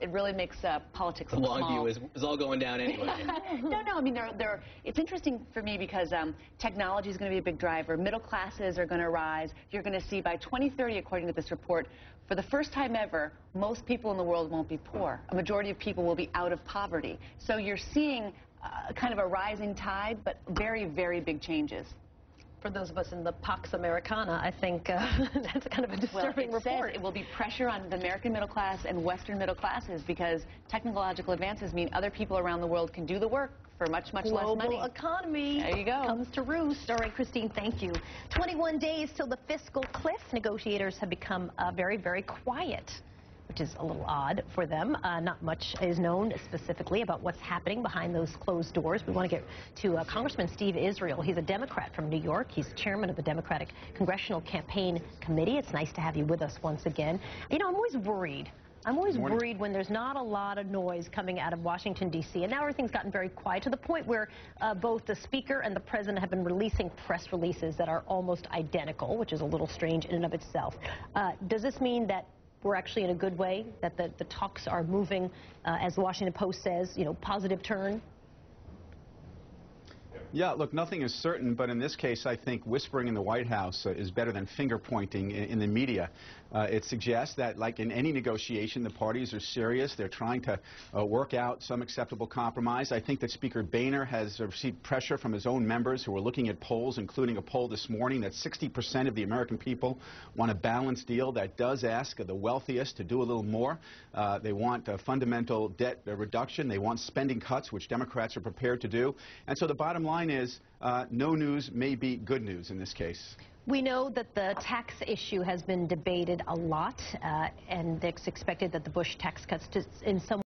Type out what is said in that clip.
It really makes politics The long small. view is all going down anyway. No, I mean, it's interesting for me because technology is going to be a big driver. Middle classes are going to rise. You're going to see by 2030, according to this report, for the first time ever, most people in the world won't be poor. A majority of people will be out of poverty. So you're seeing kind of a rising tide, but very, very big changes. For those of us in the Pax Americana, I think that's kind of a disturbing report. Says it will be pressure on the American middle class and Western middle classes because technological advances mean other people around the world can do the work for much, much less money. Global economy there you go. Comes to roost. All right, Christine, thank you. 21 days till the fiscal cliff. Negotiators have become very, very quiet, which is a little odd for them. Not much is known specifically about what's happening behind those closed doors. We want to get to Congressman Steve Israel. He's a Democrat from New York. He's chairman of the Democratic Congressional Campaign Committee. It's nice to have you with us once again. You know, I'm always worried. Worried when there's not a lot of noise coming out of Washington, D.C. And now everything's gotten very quiet to the point where both the Speaker and the President have been releasing press releases that are almost identical, which is a little strange in and of itself. Does this mean that we're actually in a good way, that the talks are moving, as the Washington Post says, you know, positive turn? Yeah, look, nothing is certain, but in this case, I think whispering in the White House is better than finger-pointing in the media. It suggests that, like in any negotiation, the parties are serious. They're trying to work out some acceptable compromise. I think that Speaker Boehner has received pressure from his own members who are looking at polls, including a poll this morning that 60% of the American people want a balanced deal that does ask the wealthiest to do a little more. They want a fundamental debt reduction. They want spending cuts, which Democrats are prepared to do. And so the bottom line is no news may be good news in this case. We know that the tax issue has been debated a lot, and it's expected that the Bush tax cuts in some